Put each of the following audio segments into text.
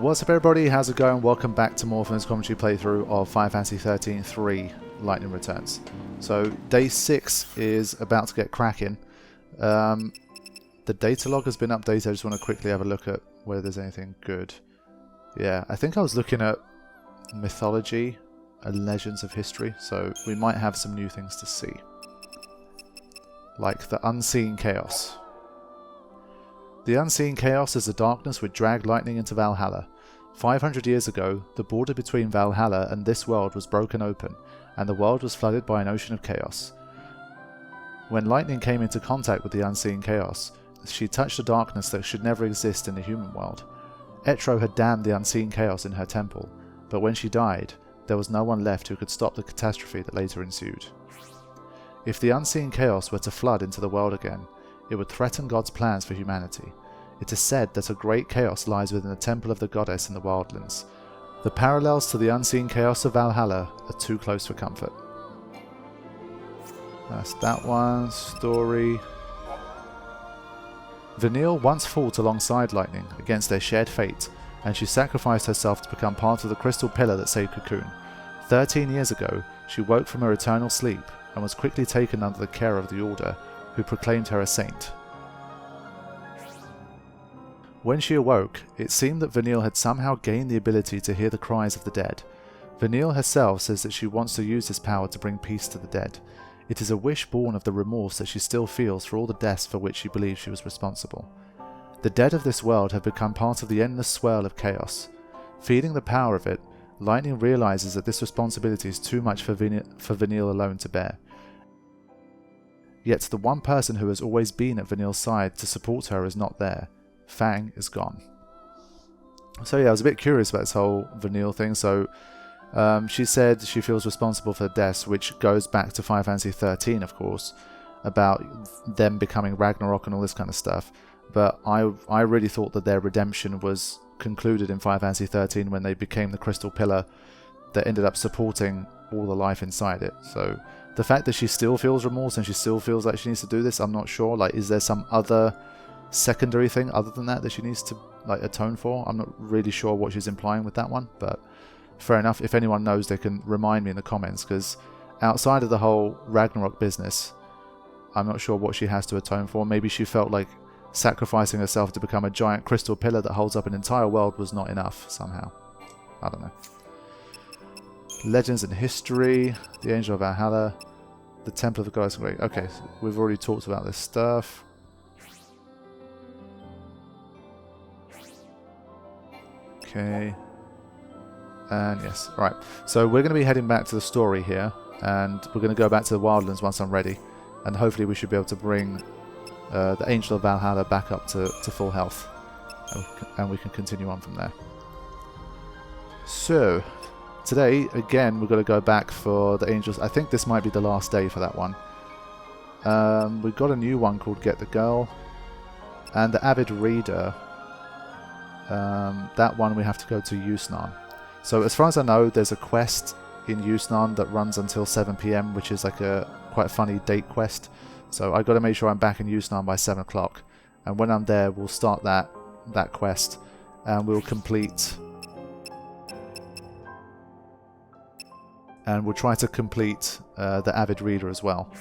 What's up everybody, how's it going? Welcome back to more from this commentary playthrough of Final Fantasy XIII-3 Lightning Returns. So day 6 is about to get cracking. The data log has been updated. I just want to quickly have a look at whether there's anything good. Yeah, I think I was looking at mythology and legends of history, so we might have some new things to see. Like the unseen chaos. The unseen chaos is the darkness which dragged lightning into Valhalla. 500 years ago, the border between Valhalla and this world was broken open, and the world was flooded by an ocean of chaos. When lightning came into contact with the unseen chaos, she touched a darkness that should never exist in the human world. Etro had damned the unseen chaos in her temple, but when she died, there was no one left who could stop the catastrophe that later ensued. If the unseen chaos were to flood into the world again, it would threaten God's plans for humanity. It is said that a great chaos lies within the temple of the goddess in the Wildlands. The parallels to the unseen chaos of Valhalla are too close for comfort. That's that one. Story. Vanille once fought alongside Lightning against their shared fate, and she sacrificed herself to become part of the crystal pillar that saved Cocoon. 13 years ago, she woke from her eternal sleep and was quickly taken under the care of the Order, who proclaimed her a saint. When she awoke, it seemed that Vanille had somehow gained the ability to hear the cries of the dead. Vanille herself says that she wants to use this power to bring peace to the dead. It is a wish born of the remorse that she still feels for all the deaths for which she believes she was responsible. The dead of this world have become part of the endless swirl of chaos. Feeling the power of it, Lightning realizes that this responsibility is too much for Vanille alone to bear. Yet the one person who has always been at Vanille's side to support her is not there. Fang is gone. So yeah, I was a bit curious about this whole Vanille thing. So she said she feels responsible for the deaths, which goes back to Final Fantasy XIII, of course, about them becoming Ragnarok and all this kind of stuff. But I really thought that their redemption was concluded in Final Fantasy XIII when they became the Crystal Pillar that ended up supporting all the life inside it. So the fact that she still feels remorse and she still feels like she needs to do this, I'm not sure. Like, is there some other secondary thing other than that she needs to like atone for? I'm not really sure what she's implying with that one, but fair enough. If anyone knows, they can remind me in the comments, because outside of the whole Ragnarok business, I'm not sure what she has to atone for. Maybe she felt like sacrificing herself to become a giant crystal pillar that holds up an entire world was not enough somehow. I don't know. Legends and history, the Angel of Valhalla, the Temple of the Goddess. Okay, so we've already talked about this stuff. Okay. And yes, right. So we're going to be heading back to the story here, and we're going to go back to the Wildlands once I'm ready, and hopefully we should be able to bring the Angel of Valhalla back up to full health, and we can continue on from there. So today, again, we've got to go back for the Angels. I think this might be the last day for that one. We've got a new one called Get the Girl, and the Avid Reader. That one we have to go to XIII. So as far as I know, there's a quest in XIII that runs until 7 PM, which is like a quite funny date quest. So I've got to make sure I'm back in XIII by 7 o'clock. And when I'm there, we'll start that quest, and we'll complete. And we'll try to complete the Avid Reader as well,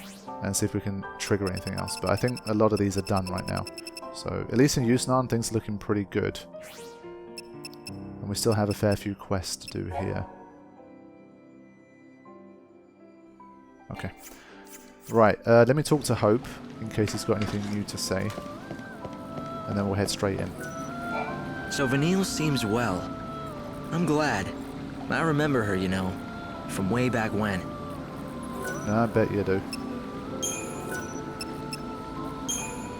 and see if we can trigger anything else. But I think a lot of these are done right now. So at least in XIII, things are looking pretty good. And we still have a fair few quests to do here. Okay. Right, let me talk to Hope, in case he's got anything new to say. And then we'll head straight in. So Vanille seems well. I'm glad. I remember her, you know, from way back when. I bet you do.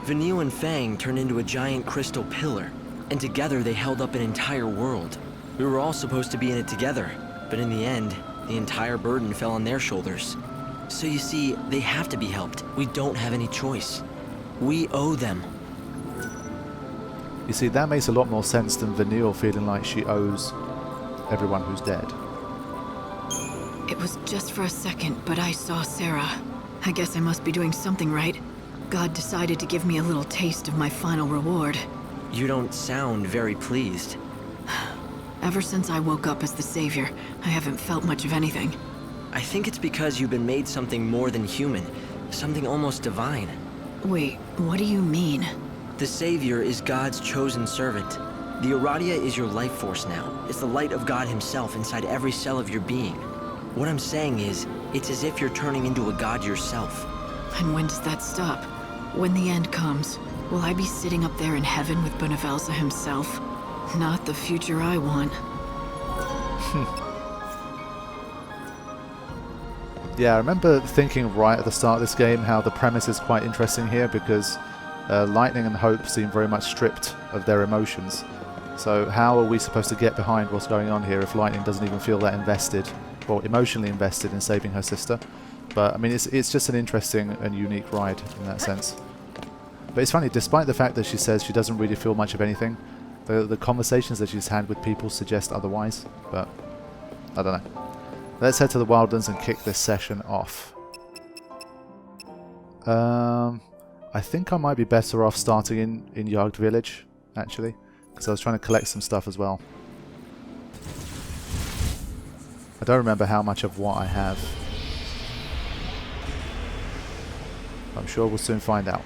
Vanille and Fang turned into a giant crystal pillar, and together they held up an entire world. We were all supposed to be in it together, but in the end, the entire burden fell on their shoulders. So you see, they have to be helped. We don't have any choice. We owe them. You see, that makes a lot more sense than Vanille feeling like she owes everyone who's dead. It was just for a second, but I saw Sarah. I guess I must be doing something right. God decided to give me a little taste of my final reward. You don't sound very pleased. Ever since I woke up as the Savior, I haven't felt much of anything. I think it's because you've been made something more than human, something almost divine. Wait, what do you mean? The Savior is God's chosen servant. The Aradia is your life force now. It's the light of God himself inside every cell of your being. What I'm saying is, it's as if you're turning into a god yourself. And when does that stop? When the end comes, will I be sitting up there in heaven with Benevelza himself? Not the future I want. Yeah, I remember thinking right at the start of this game how the premise is quite interesting here because Lightning and Hope seem very much stripped of their emotions. So how are we supposed to get behind what's going on here if Lightning doesn't even feel that invested, or emotionally invested in saving her sister? But I mean, it's just an interesting and unique ride in that sense. But it's funny, despite the fact that she says she doesn't really feel much of anything, the conversations that she's had with people suggest otherwise. But I don't know. Let's head to the Wildlands and kick this session off. I think I might be better off starting in Jagd Village, actually, because I was trying to collect some stuff as well. I don't remember how much of what I have. I'm sure we'll soon find out.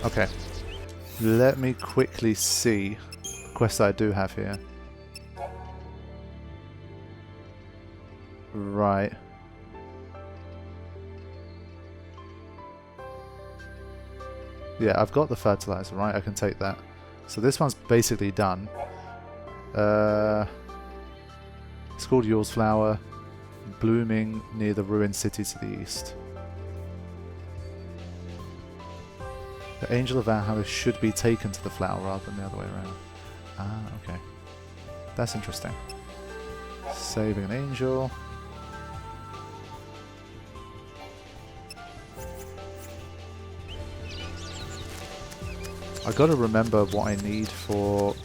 Okay. Let me quickly see the quests I do have here. Right. Yeah, I've got the fertilizer, right? I can take that. So this one's basically done. It's called Yule's Flower, blooming near the ruined city to the east. The Angel of Valhalla should be taken to the flower rather than the other way around. Ah, okay. That's interesting. Saving an angel. I gotta remember what I need for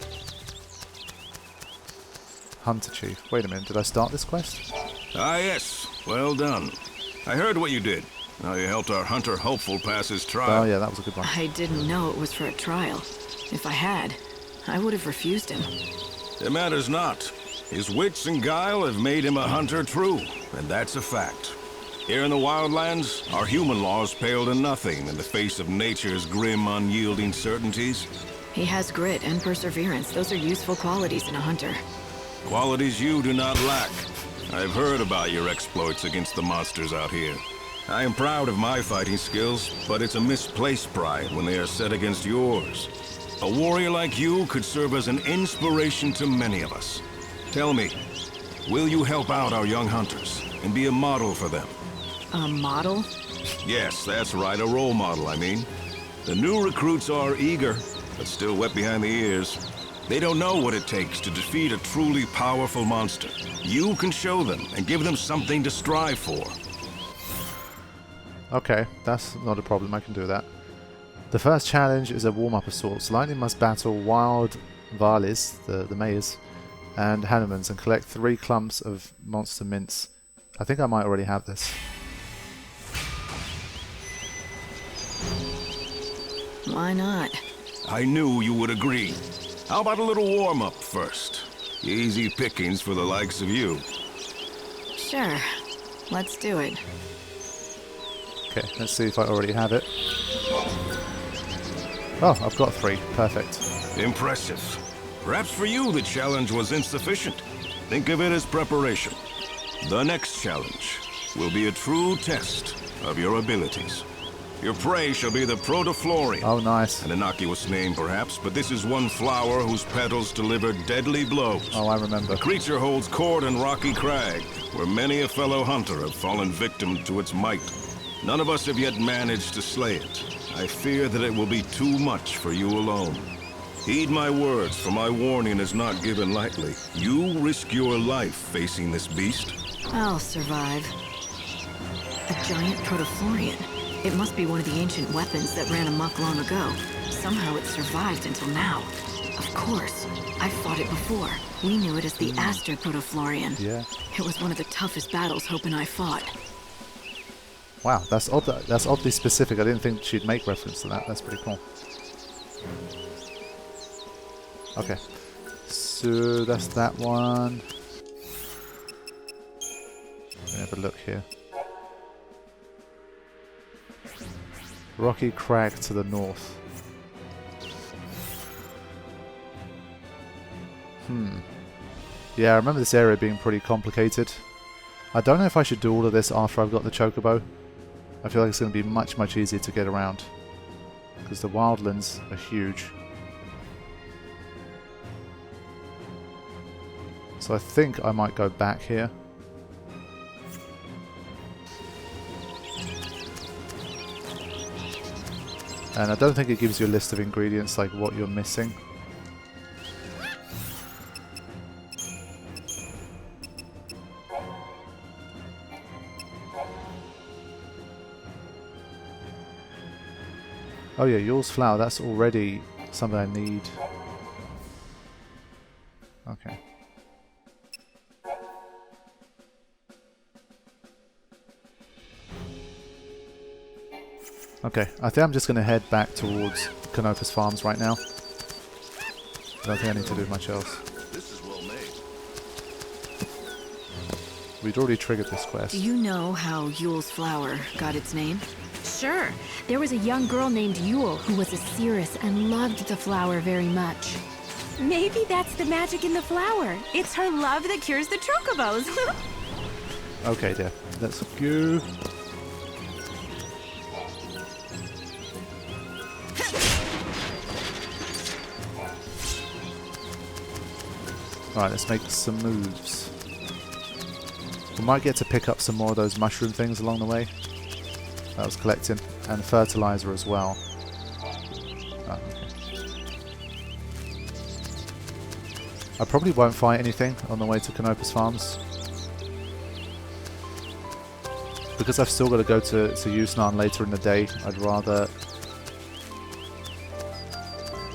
Hunter Chief. Wait a minute, did I start this quest? Ah, yes. Well done. I heard what you did. How you helped our hunter hopeful pass his trial. Oh yeah, that was a good one. I didn't know it was for a trial. If I had, I would have refused him. It matters not. His wits and guile have made him a hunter true, and that's a fact. Here in the Wildlands, our human laws pale to nothing in the face of nature's grim, unyielding certainties. He has grit and perseverance. Those are useful qualities in a hunter. Qualities you do not lack. I've heard about your exploits against the monsters out here. I am proud of my fighting skills, but it's a misplaced pride when they are set against yours. A warrior like you could serve as an inspiration to many of us. Tell me, will you help out our young hunters and be a model for them? A model? Yes, that's right, a role model, I mean. The new recruits are eager, but still wet behind the ears. They don't know what it takes to defeat a truly powerful monster. You can show them and give them something to strive for. Okay, that's not a problem, I can do that. The first challenge is a warm-up of sorts. Lightning must battle wild Valis, the maze, and Hannemans and collect 3 clumps of monster mints. I think I might already have this. Why not? I knew you would agree. How about a little warm-up first? Easy pickings for the likes of you. Sure. Let's do it. Okay, let's see if I already have it. Oh, I've got 3. Perfect. Impressive. Perhaps for you the challenge was insufficient. Think of it as preparation. The next challenge will be a true test of your abilities. Your prey shall be the Protoflorian. Oh, nice. An innocuous name, perhaps, but this is one flower whose petals deliver deadly blows. Oh, I remember. The creature holds court in Rocky Crag, where many a fellow hunter have fallen victim to its might. None of us have yet managed to slay it. I fear that it will be too much for you alone. Heed my words, for my warning is not given lightly. You risk your life facing this beast. I'll survive. A giant Protoflorian. It must be one of the ancient weapons that ran amok long ago. Somehow it survived until now. Of course. I've fought it before. We knew it as the Aster Protoflorian. Yeah. It was one of the toughest battles Hope and I fought. Wow, that's odd. That's oddly specific. I didn't think she'd make reference to that. That's pretty cool. Okay. So that's that one. Let me have a look here. Rocky Crag to the north. Yeah, I remember this area being pretty complicated. I don't know if I should do all of this after I've got the Chocobo. I feel like it's going to be much, much easier to get around. Because the Wildlands are huge. So I think I might go back here. And I don't think it gives you a list of ingredients like what you're missing. Oh yeah, Yule's flower, that's already something I need. Okay. Okay, I think I'm just going to head back towards Canopus Farms right now. I don't think I need to do much else. This is well made. We'd already triggered this quest. Do you know how Yule's flower got its name? Sure. There was a young girl named Yule who was a seeress and loved the flower very much. Maybe that's the magic in the flower. It's her love that cures the chocobos. Okay, dear. Let's go. Alright, let's make some moves. We might get to pick up some more of those mushroom things along the way that I was collecting, and fertilizer as well. Oh, okay. I probably won't fight anything on the way to Canopus Farms, because I've still got to go to Yusnaan later in the day. I'd rather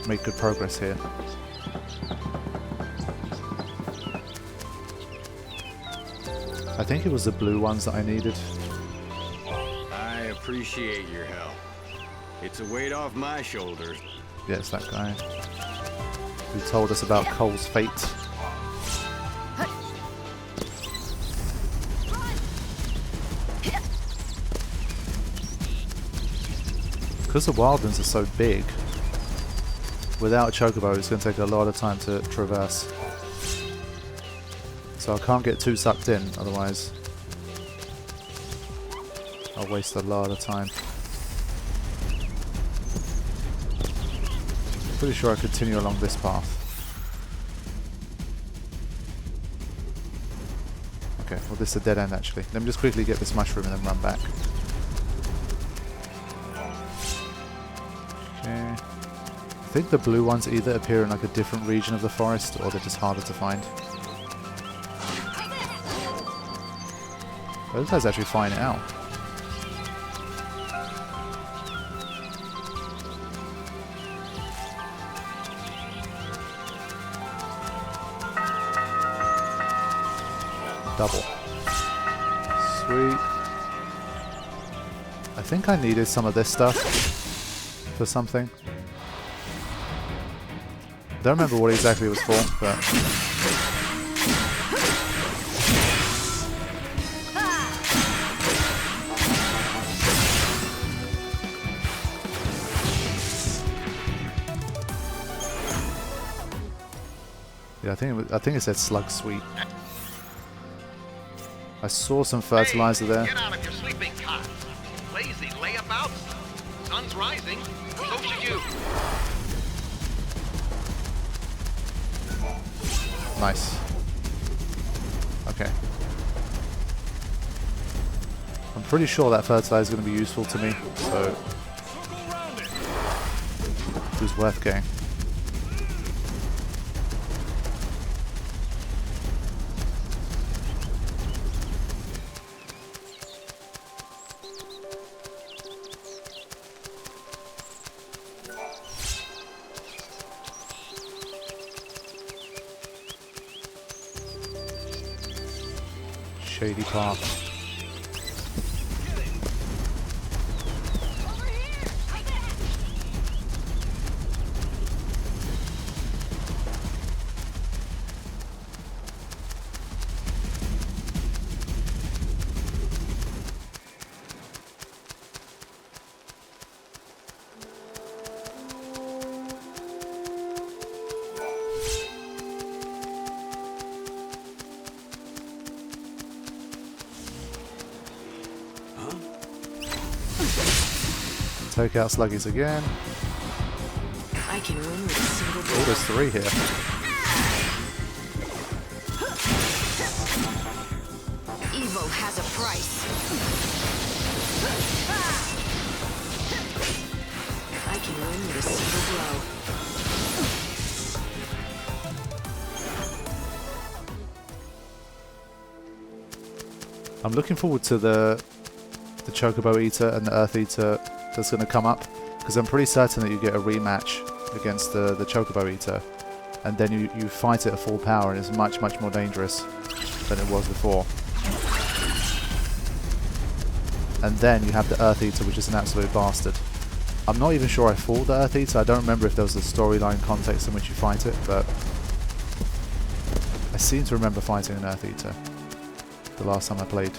make good progress here. I think it was the blue ones that I needed. I appreciate your help. It's a weight off my shoulders. Yeah, it's that guy who told us about Cole's fate. Because the Wildlands are so big, without a Chocobo it's going to take a lot of time to traverse. So I can't get too sucked in, otherwise I'll waste a lot of time. Pretty sure I continue along this path. Okay, well this is a dead end actually. Let me just quickly get this mushroom and then run back. Okay. I think the blue ones either appear in like a different region of the forest or they're just harder to find. Those guys actually find it out. Double. Sweet. I think I needed some of this stuff for something. Don't remember what exactly it was for, but... yeah, I think it said Slug Sweet. I saw some fertilizer there. Get out of your sleeping cots. Lazy layabouts. Sun's rising. So should you. Nice. Okay. I'm pretty sure that fertilizer is going to be useful to me, so it was worth getting. Shady path. Take out sluggies again. I can win with a single blow. Oh, there's 3 here. Evil has a price. I can win with a single blow. I'm looking forward to the Chocobo Eater and the Earth Eater that's going to come up, because I'm pretty certain that you get a rematch against the Chocobo Eater, and then you fight it at full power, and it's much more dangerous than it was before. And then you have the Earth Eater, which is an absolute bastard. I'm not even sure I fought the Earth Eater. I don't remember if there was a storyline context in which you fight it, but I seem to remember fighting an Earth Eater the last time I played.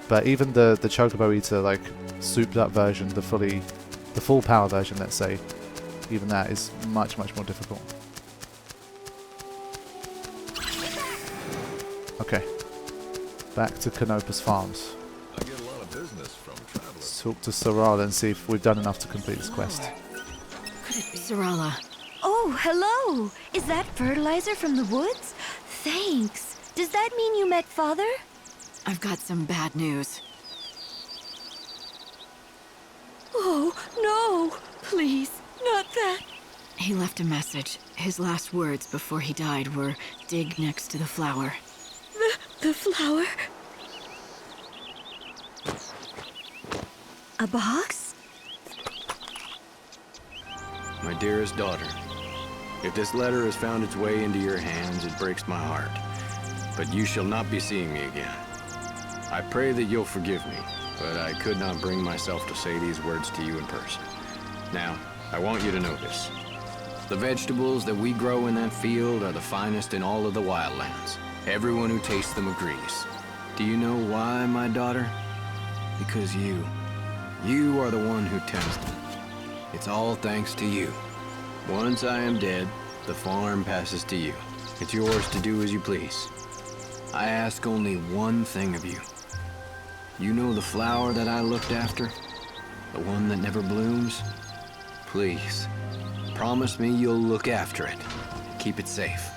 But even the Chocobo Eater, like souped up version, the full power version, let's say, even that is much more difficult. Okay, back to Canopus Farms. I get a lot of business from travelers. Let's talk to Sarala and see if we've done enough to complete this quest. Could it be Sarala? Oh, hello! Is that fertilizer from the woods? Thanks. Does that mean you met Father? I've got some bad news. Oh, no! Please, not that. He left a message. His last words before he died were, "Dig next to the flower." The flower? A box? My dearest daughter, if this letter has found its way into your hands, it breaks my heart. But you shall not be seeing me again. I pray that you'll forgive me, but I could not bring myself to say these words to you in person. Now, I want you to know this. The vegetables that we grow in that field are the finest in all of the Wildlands. Everyone who tastes them agrees. Do you know why, my daughter? Because you are the one who tends them. It's all thanks to you. Once I am dead, the farm passes to you. It's yours to do as you please. I ask only one thing of you. You know the flower that I looked after? The one that never blooms? Please, promise me you'll look after it. Keep it safe.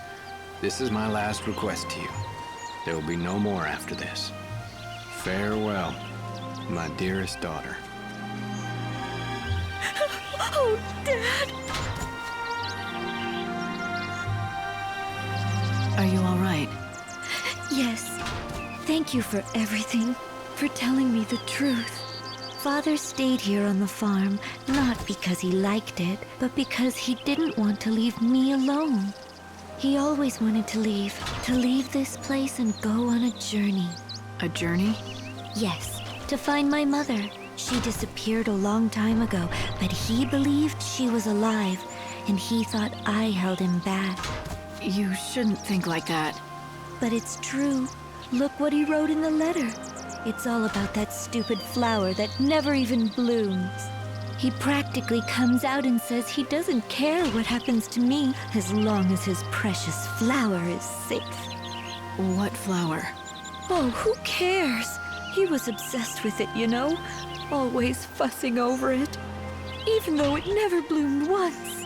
This is my last request to you. There will be no more after this. Farewell, my dearest daughter. Oh, Dad! Are you all right? Yes. Thank you for everything, for telling me the truth. Father stayed here on the farm, not because he liked it, but because he didn't want to leave me alone. He always wanted to leave this place and go on a journey. A journey? Yes, to find my mother. She disappeared a long time ago, but he believed she was alive, and he thought I held him back. You shouldn't think like that. But it's true. Look what he wrote in the letter. It's all about that stupid flower that never even blooms. He practically comes out and says he doesn't care what happens to me as long as his precious flower is safe. What flower? Oh, who cares? He was obsessed with it, you know? Always fussing over it. Even though it never bloomed once.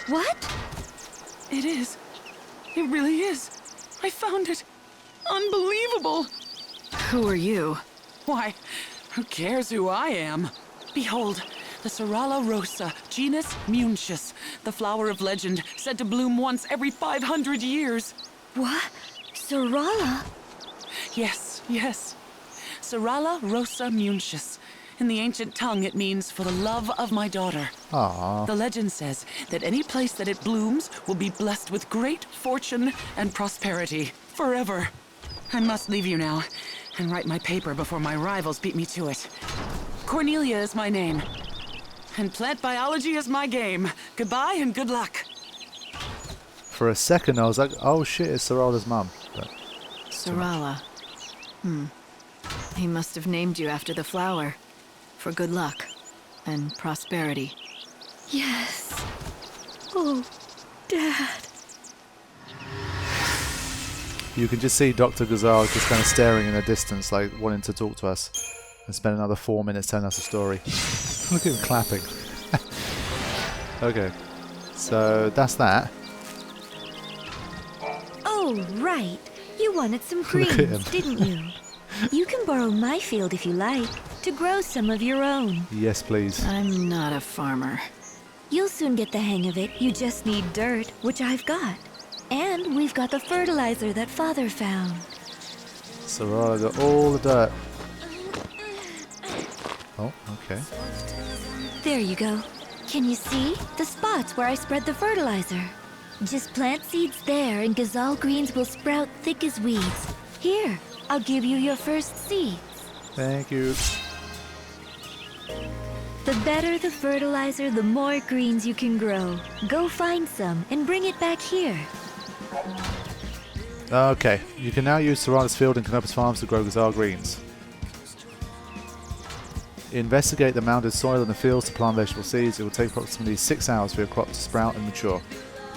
What? It is. It really is. I found it. Unbelievable. Who are you? Why, who cares who I am? Behold, the Lauro Aranda, genus Munchus, the flower of legend, said to bloom once every 500 years. What? Sarala? Yes. Lauro Aranda Munchus. In the ancient tongue, it means for the love of my daughter. Aww. The legend says that any place that it blooms will be blessed with great fortune and prosperity forever. I must leave you now and write my paper before my rivals beat me to it. Cornelia is my name, and plant biology is my game. Goodbye and good luck. For a second I was like, oh shit, it's Sarala's mum. But Sarala. He must have named you after the flower. For good luck and prosperity. Yes. Oh, Dad. You can just see Dr. Gazal just kind of staring in the distance, like wanting to talk to us, and spend another 4 minutes telling us a story. Look at him clapping. Okay, so that's that. Oh, right. You wanted some Look at him. greens, didn't you? You can borrow my field if you like, to grow some of your own. Yes, please. I'm not a farmer. You'll soon get the hang of it. You just need dirt, which I've got. And we've got the fertilizer that Father found. So I got all the dirt. Oh, okay. There you go. Can you see? The spots where I spread the fertilizer. Just plant seeds there and Gazal greens will sprout thick as weeds. Here, I'll give you your first seeds. Thank you. The better the fertilizer, the more greens you can grow. Go find some and bring it back here. Okay, you can now use Serrana's Field and Canopus Farms to grow Gazal greens. Investigate the mounded soil in the fields to plant vegetable seeds. It will take approximately 6 hours for your crop to sprout and mature.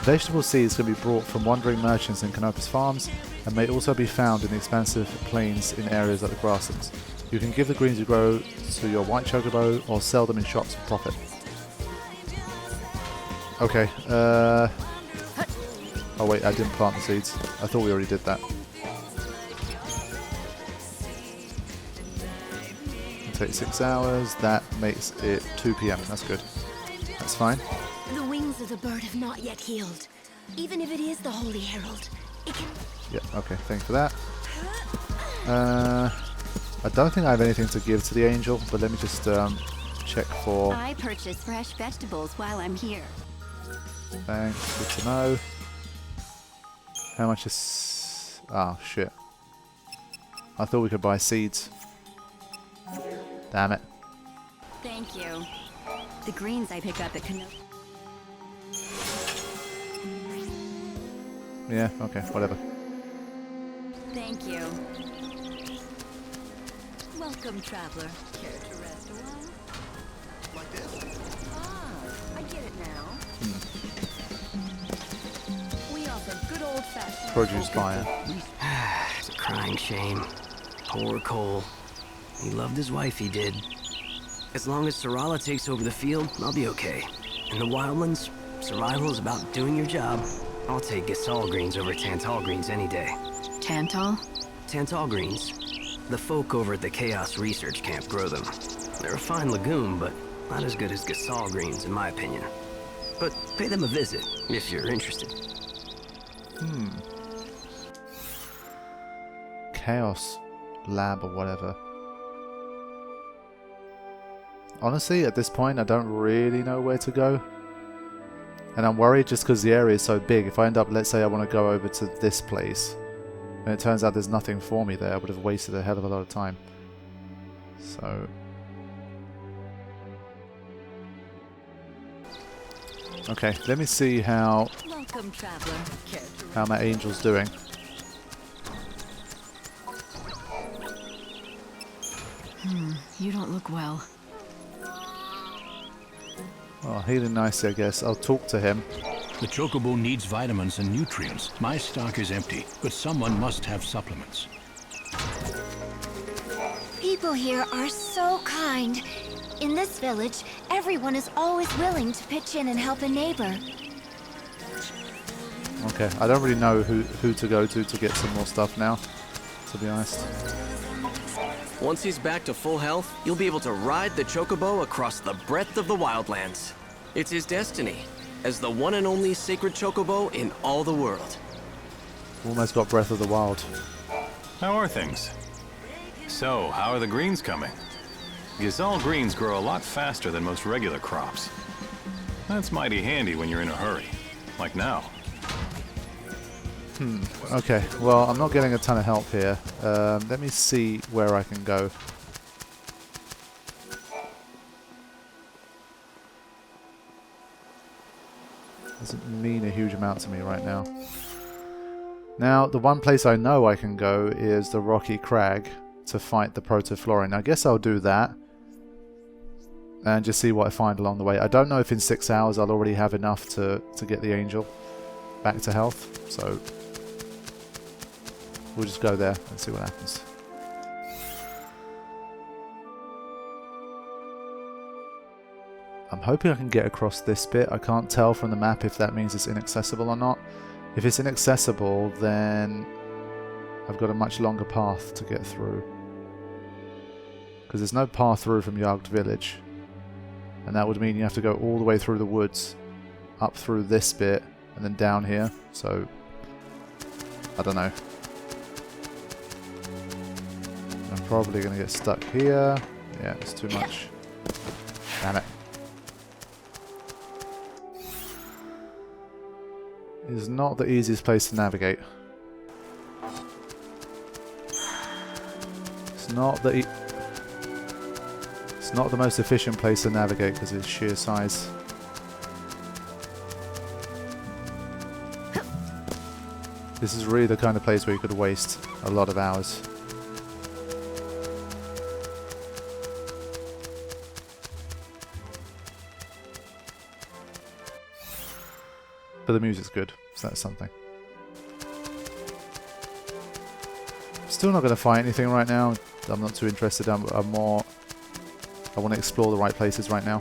Vegetable seeds can be brought from wandering merchants in Canopus Farms and may also be found in the expansive plains in areas like the grasslands. You can give the greens you grow to your white chocobo or sell them in shops for profit. Okay, oh wait, I didn't plant the seeds. I thought we already did that. It'll take 6 hours. That makes it 2 PM. That's good. That's fine. The wings of the bird have not yet healed. Even if it is the Holy Herald, it can... Yeah, okay, thanks for that. I don't think I have anything to give to the angel, but let me just check for... I purchase fresh vegetables while I'm here. Thanks, good to know. How much is... Oh, shit. I thought we could buy seeds. Damn it. Thank you. The greens I pick up at Canopus. Yeah, okay, whatever. Thank you. Welcome, traveler. Care to rest a while? Like this? Ah, I get it now. We offer good old-fashioned Produce buyer. It's a crying shame. Poor Cole. He loved his wife, he did. As long as Sarala takes over the field, I'll be okay. In the Wildlands, survival is about doing your job. I'll take Gazal greens over Tantal greens any day. Tantal? Tantal greens. The folk over at the Chaos Research Camp grow them. They're a fine legume, but not as good as Gazal greens, in my opinion. But pay them a visit, if you're interested. Chaos lab or whatever. Honestly, at this point, I don't really know where to go. And I'm worried just because the area is so big. If I end up, let's say I want to go over to this place, and it turns out there's nothing for me there, I would have wasted a hell of a lot of time. So... Okay, let me see how Welcome, traveler. Care to how my angel's doing. You don't look well. Oh, healing nicely, I guess. I'll talk to him. The chocobo needs vitamins and nutrients. My stock is empty, but someone must have supplements. People here are so kind. In this village, everyone is always willing to pitch in and help a neighbor. Okay, I don't really know who to go to get some more stuff now, to be honest. Once he's back to full health, you'll be able to ride the chocobo across the breadth of the Wildlands. It's his destiny, as the one and only sacred chocobo in all the world. Almost got Breath of the Wild. How are things? So, how are the greens coming? Gazal greens grow a lot faster than most regular crops. That's mighty handy when you're in a hurry, like now. Okay, well, I'm not getting a ton of help here. Let me see where I can go. Doesn't mean a huge amount to me right now. Now, the one place I know I can go is the Rocky Crag to fight the Protoflorin. I guess I'll do that. And just see what I find along the way. I don't know if in 6 hours I'll already have enough to get the angel back to health. So... We'll just go there and see what happens. I'm hoping I can get across this bit. I can't tell from the map if that means it's inaccessible or not. If it's inaccessible, then I've got a much longer path to get through. Because there's no path through from Jagd village. And that would mean you have to go all the way through the woods, up through this bit, and then down here. So, I don't know. I'm probably going to get stuck here. Yeah, it's too much. Damn it. It is not the easiest place to navigate. It's not the most efficient place to navigate because of its sheer size. This is really the kind of place where you could waste a lot of hours. But the music's good, so that's something. Still not going to fight anything right now. I'm not too interested. I'm more... I want to explore the right places right now.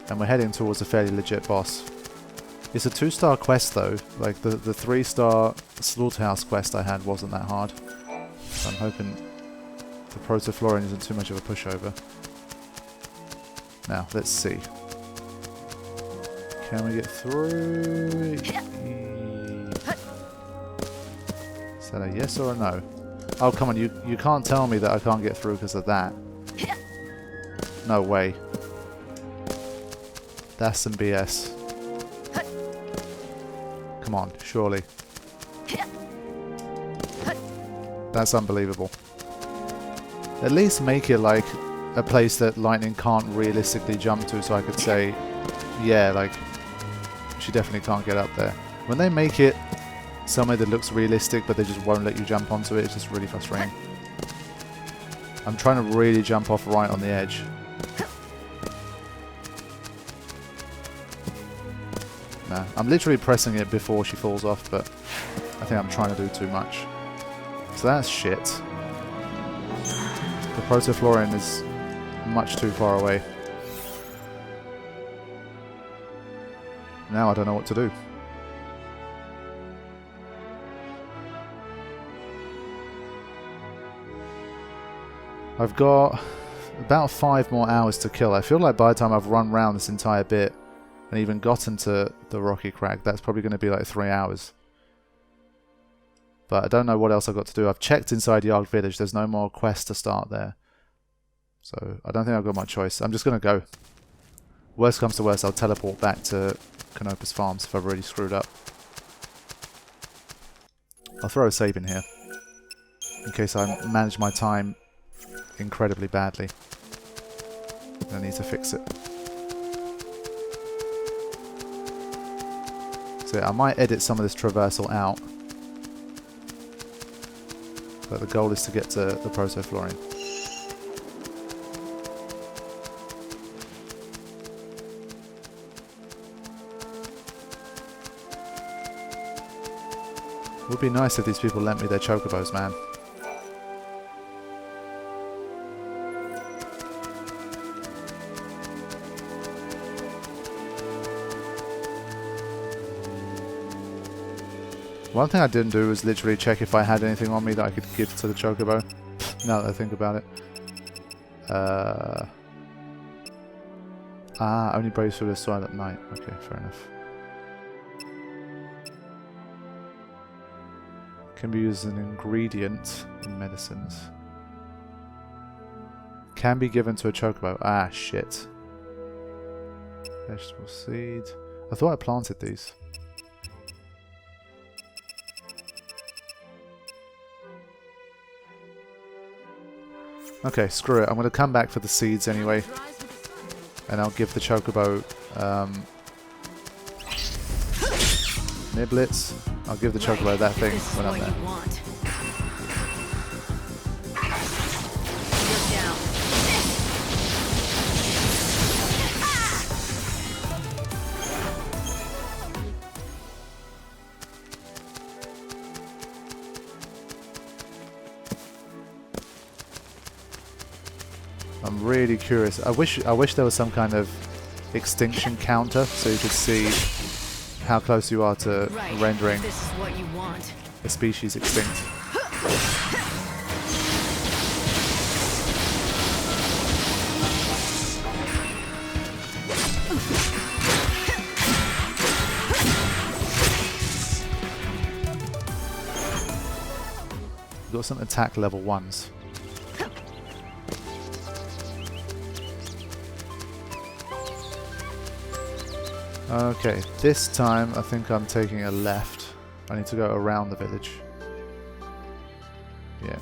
And we're heading towards a fairly legit boss. It's a 2-star quest though. Like the 3-star Slaughterhouse quest I had wasn't that hard. So I'm hoping the Proto-Florian isn't too much of a pushover. Now, let's see. Can we get through? Is that a yes or a no? Oh, come on, you can't tell me that I can't get through because of that. No way. That's some BS. Come on, surely. That's unbelievable. At least make it like a place that lightning can't realistically jump to so I could say, yeah, like, she definitely can't get up there. When they make it somewhere that looks realistic but they just won't let you jump onto it, it's just really frustrating. I'm trying to really jump off right on the edge. Nah, I'm literally pressing it before she falls off, but I think I'm trying to do too much. So that's shit. The Proto-Florian is much too far away. Now I don't know what to do. I've got about 5 more hours to kill. I feel like by the time I've run around this entire bit and even gotten to the Rocky Crag, that's probably going to be like 3 hours. But I don't know what else I've got to do. I've checked inside Jagd village. There's no more quest to start there. So I don't think I've got my choice. I'm just going to go. Worst comes to worst, I'll teleport back to Canopus Farms if I've already screwed up. I'll throw a save in here in case I manage my time incredibly badly. I need to fix it. So yeah, I might edit some of this traversal out, but the goal is to get to the Proto-Florian. It would be nice if these people lent me their chocobos, man. One thing I didn't do was literally check if I had anything on me that I could give to the chocobo. Now that I think about it. Only braves for the soil at night. Okay, fair enough. Can be used as an ingredient in medicines. Can be given to a chocobo. Ah, shit. Vegetable seed. I thought I planted these. Okay, screw it. I'm going to come back for the seeds anyway. And I'll give the chocobo niblets. I'll give the chocobo that thing when I'm there. I'm really curious. I wish there was some kind of extinction counter so you could see how close you are to rendering This is what you want. a species extinct. Got some attack level 1s. Okay, this time I think I'm taking a left. I need to go around the village. Yeah.